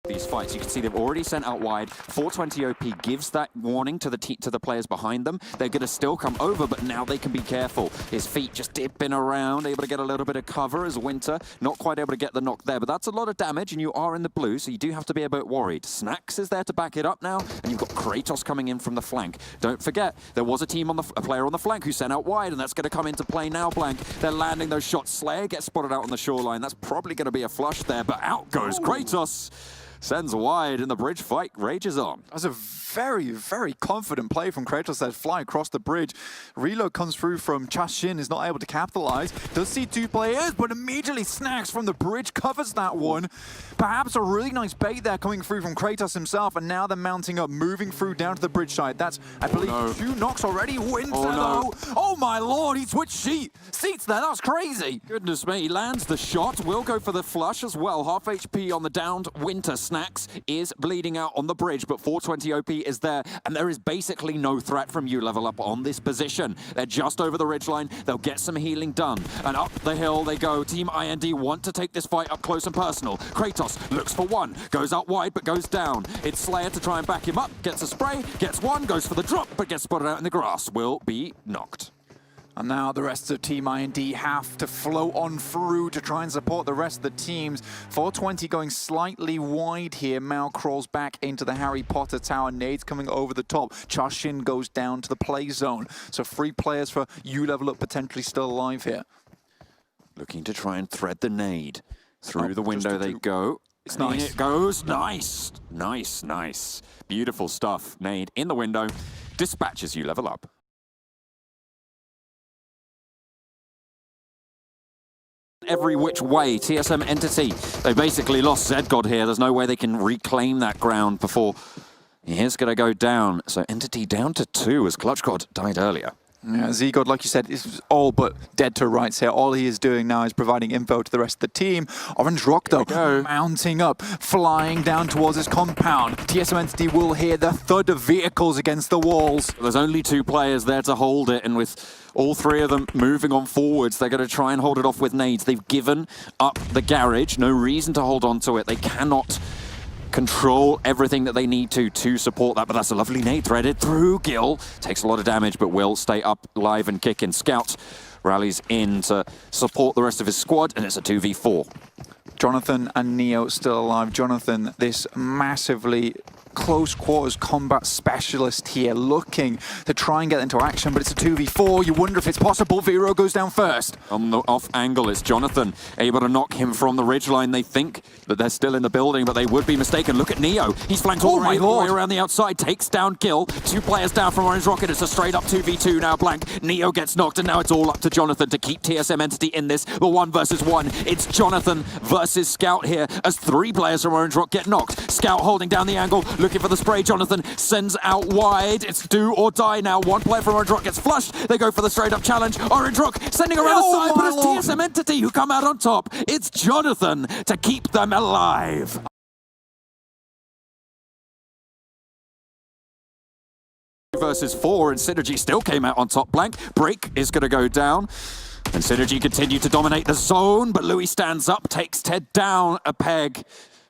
these fights. You can see they've already sent out wide. 420 OP gives that warning to the players behind them. They're going to still come over, but now they can be careful. His feet just dipping around, able to get a little bit of cover as Winter. Not quite able to get the knock there, but that's a lot of damage, and you are in the blue, so you do have to be a bit worried. Snacks is there to back it up now, and you've got Kratos coming in from the flank. Don't forget, there was a player on the flank who sent out wide, and that's going to come into play now, Blank. They're landing those shots. Slayer gets spotted out on the shoreline. That's probably going to be a flush there, but out goes Kratos. Sends wide, and the bridge fight rages on. That was a very, very confident play from Kratos there, flying across the bridge. Reload comes through from Chashin, is not able to capitalize. Does see two players, but immediately Snacks from the bridge covers that one. Perhaps a really nice bait there coming through from Kratos himself, and now they're mounting up, moving through down to the bridge side. That's, I believe, 2 knocks already. Winter, though. Oh my lord, he switched seats there. That was crazy. Goodness me, he lands the shot. Will go for the flush as well. Half HP on the downed Winter. Snacks is bleeding out on the bridge, but 420 OP is there, and there is basically no threat from U-Level Up on this position. They're just over the ridgeline. They'll get some healing done, and up the hill they go. Team ENT want to take this fight up close and personal. Kratos looks for one, goes out wide, but goes down. It's Slayer to try and back him up. Gets a spray, gets one, goes for the drop, but gets spotted out in the grass. Will be knocked. And now the rest of Team ENT have to flow on through to try and support the rest of the teams. 420 going slightly wide here. Mao crawls back into the Harry Potter tower. Nades coming over the top. Chashin goes down to the play zone. So 3 players for U-Level Up potentially still alive here. Looking to try and thread the nade. Through the window they go. It's nice. In it goes. Nice. Nice, nice. Beautiful stuff. Nade in the window. Dispatches U-Level Up. Every which way, TSM Entity. They basically lost Zedgod here. There's no way they can reclaim that ground before he is going to go down. So Entity down to 2 as ClutchGod died earlier. Yeah, Zgod, like you said, is all but dead to rights here. All he is doing now is providing info to the rest of the team. Orange Rock, though, mounting up, flying down towards his compound. TSM Entity will hear the thud of vehicles against the walls. There's only 2 players there to hold it, and with all 3 of them moving on forwards, they're going to try and hold it off with nades. They've given up the garage. No reason to hold on to it. They cannot control everything that they need to support that, but that's a lovely nade threaded through. Gil takes a lot of damage, but will stay up live and kicking. Scout rallies in to support the rest of his squad, and it's a 2v4. Jonathan and Neo still alive. Jonathan, this massively close quarters combat specialist here, looking to try and get into action, but it's a 2v4. You wonder if it's possible. Vero goes down first. On the off angle, it's Jonathan able to knock him from the ridgeline. They think that they're still in the building, but they would be mistaken. Look at Neo. He's flanked all the way around the outside, takes down Gil. 2 players down from Orange Rocket. It's a straight up 2v2 now. Blank. Neo gets knocked, and now it's all up to Jonathan to keep TSM Entity in this. The 1 versus 1. It's Jonathan versus Scout here, as 3 players from Orange Rock get knocked. Scout holding down the angle, looking for the spray. Jonathan sends out wide. It's do or die now. 1 player from Orange Rock gets flushed. They go for the straight up challenge. Orange Rock sending around the side, but it's TSM Entity who come out on top. It's Jonathan to keep them alive. Versus 4, and Synergy still came out on top. Blank. Break is going to go down. And Synergy continued to dominate the zone, but Louis stands up, takes Ted down a peg.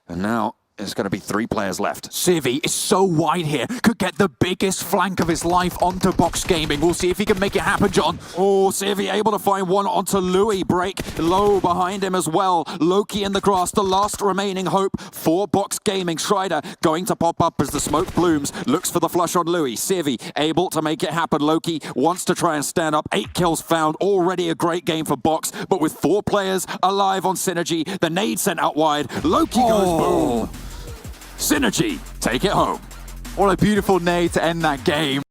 And now there's going to be 3 players left. Civi is so wide here. Could get the biggest flank of his life onto Box Gaming. We'll see if he can make it happen, John. Oh, Civi able to find one onto Louis. Break low behind him as well. Loki in the grass, the last remaining hope for Box Gaming. Strider going to pop up as the smoke blooms. Looks for the flush on Louis. Civi able to make it happen. Loki wants to try and stand up. 8 kills found. Already a great game for Box, but with 4 players alive on Synergy. The nade sent out wide. Loki goes boom. Synergy, take it home. What a beautiful nade to end that game.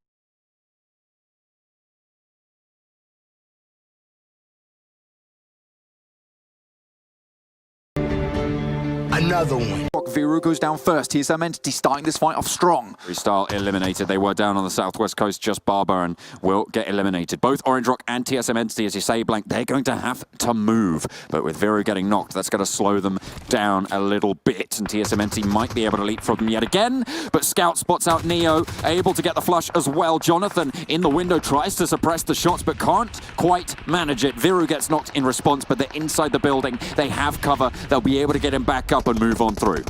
Another one. Viru goes down first. TSM Entity starting this fight off strong. Freestyle eliminated. They were down on the southwest coast, just Barber, and will get eliminated. Both Orange Rock and TSM Entity, as you say, Blank, they're going to have to move. But with Viru getting knocked, that's going to slow them down a little bit. And TSM Entity might be able to leapfrog them yet again. But Scout spots out Neo, able to get the flush as well. Jonathan in the window tries to suppress the shots, but can't quite manage it. Viru gets knocked in response, but they're inside the building. They have cover. They'll be able to get him back up and move on through.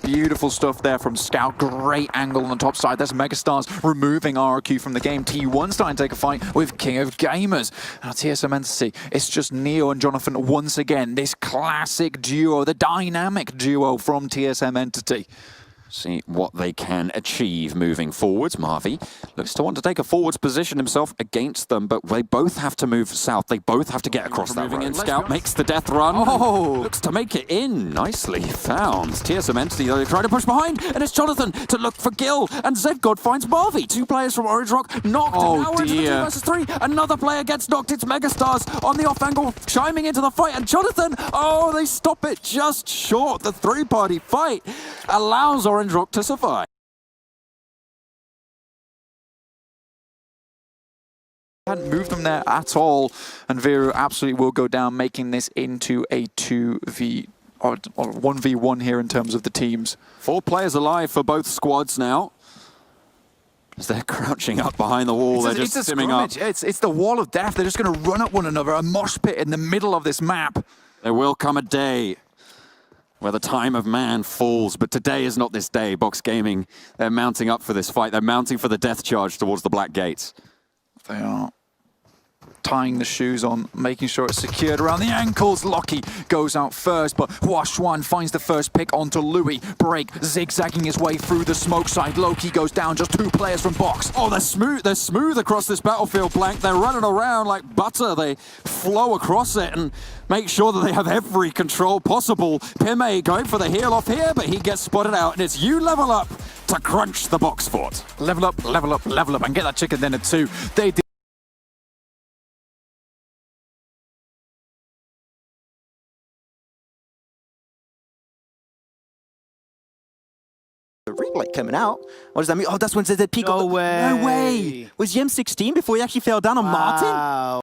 Beautiful stuff there from Scout. Great angle on the top side. There's Megastars removing RQ from the game. T1 starting to take a fight with King of Gamers. Now TSM Entity, it's just Neo and Jonathan once again. This classic duo, the dynamic duo from TSM Entity. See what they can achieve moving forwards. Marvi looks to want to take a forwards position himself against them, but they both have to move south. They both have to get across that road. Moving in, Scout makes the death run. Oh! Looks to make it in. Nicely found. TSM Entity, though, they try to push behind, and it's Jonathan to look for Gil, and Zedgod finds Marvi. Two players from Orange Rock knocked. Oh, now we're into the 2 dear. versus 3. Another player gets knocked. It's Megastars on the off angle, chiming into the fight, and Jonathan, oh, they stop it just short. The 3-party fight allows Orange Rock to survive. Hadn't moved them there at all, and Viru absolutely will go down, making this into a 2v or 1v1 here in terms of the teams. 4 players alive for both squads now. As they're crouching up behind the wall, they're just simming up. It's the wall of death. They're just going to run at one another, a mosh pit in the middle of this map. There will come a day where the time of man falls, but today is not this day. Box Gaming, they're mounting up for this fight. They're mounting for the death charge towards the Black Gates. They are tying the shoes on, making sure it's secured around the ankles. Locky goes out first, but Hua Xuan finds the first pick onto Louis. Break zigzagging his way through the smoke side. Loki goes down, just 2 players from Box. Oh, they're smooth across this battlefield, Blank. They're running around like butter. They flow across it and make sure that they have every control possible. Pime going for the heal off here, but he gets spotted out, and it's you level up to crunch the Box fort. Level up, level up, level up, and get that chicken dinner too. They did. The replay coming out. What does that mean? Oh, that's when ZZ peak. No way. No way. Was Yem 16 before he actually fell down on Martin? Wow.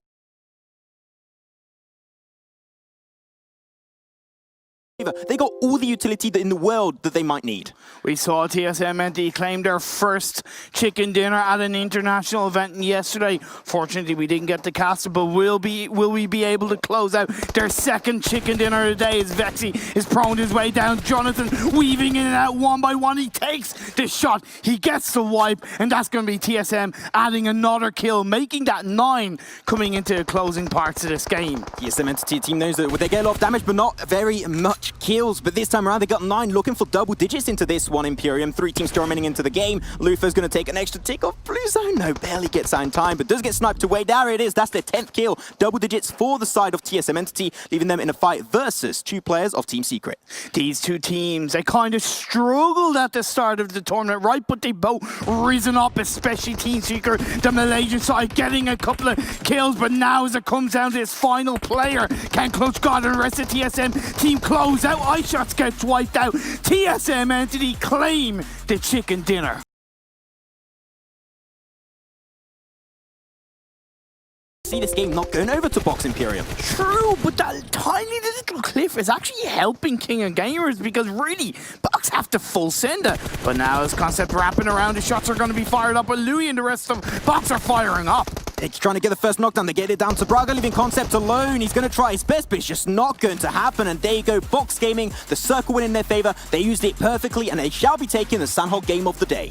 They got all the utility in the world that they might need. We saw TSM Entity claim their first chicken dinner at an international event yesterday. Fortunately, we didn't get to cast it, but will we be able to close out their second chicken dinner of the day as Vexy is prone his way down. Jonathan weaving in and out one by one. He takes the shot. He gets the wipe, and that's going to be TSM adding another kill, making that 9 coming into the closing parts of this game. TSM Entity team knows that they get a lot of damage, but not very much kills. But this time around, they got 9, looking for double digits into this one. Imperium, 3 teams storming into the game. Lufa's going to take an extra tick off Blue Zone. No, barely gets out in time, but does get sniped away. There it is. That's their 10th kill. Double digits for the side of TSM Entity, leaving them in a fight versus 2 players of Team Secret. These 2 teams, they kind of struggled at the start of the tournament, right? But they both risen up, especially Team Secret, the Malaysian side, getting a couple of kills. But now as it comes down to this final player, can Clutch God and the rest of TSM team close out? iShots gets wiped out. TSM Entity claim the chicken dinner. See this game not going over to Box Imperium. True, but that tiny little cliff is actually helping King of Gamers because really, Box have to full send it. But now as Concept wrapping around, the shots are going to be fired up, but Louis and the rest of Box are firing up. It's trying to get the first knockdown. They get it down to Braga, leaving Concept alone. He's going to try his best, but it's just not going to happen. And there you go, Box Gaming, the circle win in their favor. They used it perfectly, and they shall be taking the Sandhog game of the day.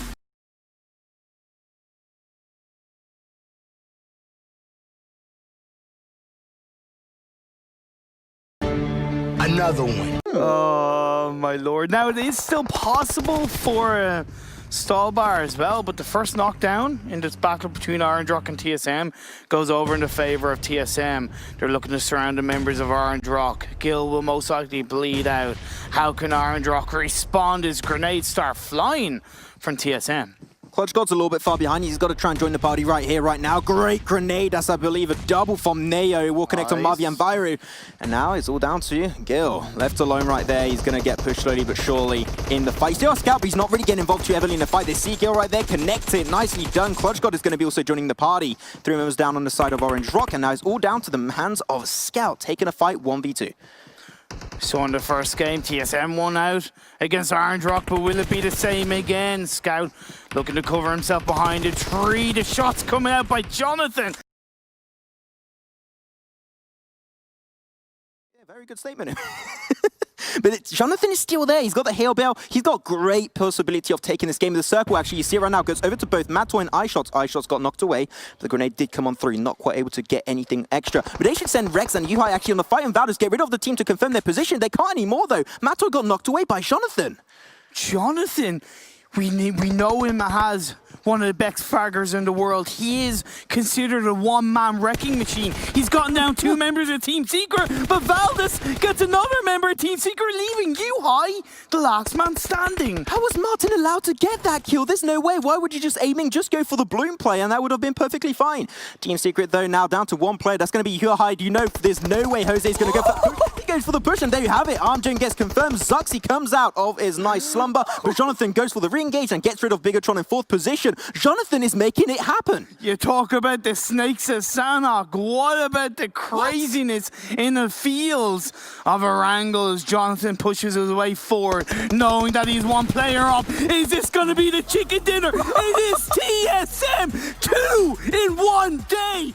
Another one. Oh, my lord. Now, it is still possible for Stallbar as well, but the first knockdown in this battle between Orange Rock and TSM goes over in the favor of TSM. They're looking to surround the members of Orange Rock. Gil will most likely bleed out. How can Orange Rock respond as grenades start flying from TSM? Clutch God's a little bit far behind. He's got to try and join the party right here, right now. Great grenade. That's, I believe, a double from Neo. It will connect on Marvi and Viru. And now it's all down to Gil. Left alone right there. He's going to get pushed slowly but surely in the fight. Still a scout, but he's not really getting involved too heavily in the fight. They see Gil right there. Connected. Nicely done. Clutch God is going to be also joining the party. 3 members down on the side of Orange Rock. And now it's all down to the hands of Scout, taking a fight 1v2. So in the first game, TSM won out against Orange Rock, but will it be the same again? Scout looking to cover himself behind a tree. The shots coming out by Jonathan. Yeah, very good statement. But Jonathan is still there. He's got the hail bell. He's got great possibility of taking this game. The circle, actually, you see it right now, goes over to both Matoy and iShots. iShots got knocked away, but the grenade did come on through, not quite able to get anything extra. But they should send Rex and Yuhai actually on the fight, and Valdez get rid of the team to confirm their position. They can't anymore, though. Matoy got knocked away by Jonathan. Jonathan, we know him as one of the best fraggers in the world. He is considered a one-man wrecking machine. He's gotten down 2 members of Team Secret, but Valdez gets another member of Team Secret, leaving Yuhai the last man standing. How was Martin allowed to get that kill? There's no way. Why would you just aiming? Just go for the Bloom play, and that would have been perfectly fine. Team Secret, though, now down to 1 player. That's going to be Yuhai. You know, there's no way Jose's going to go for... He goes for the push, and there you have it. Armjane gets confirmed. Zuxi comes out of his nice slumber, but Jonathan goes for the re-engage and gets rid of Bigatron in 4th position. Jonathan is making it happen. You talk about the snakes of Sanhok. What about the craziness in the fields of Erangel as Jonathan pushes his way forward, knowing that he's 1 player up? Is this going to be the chicken dinner? It is TSM 2 in 1 day.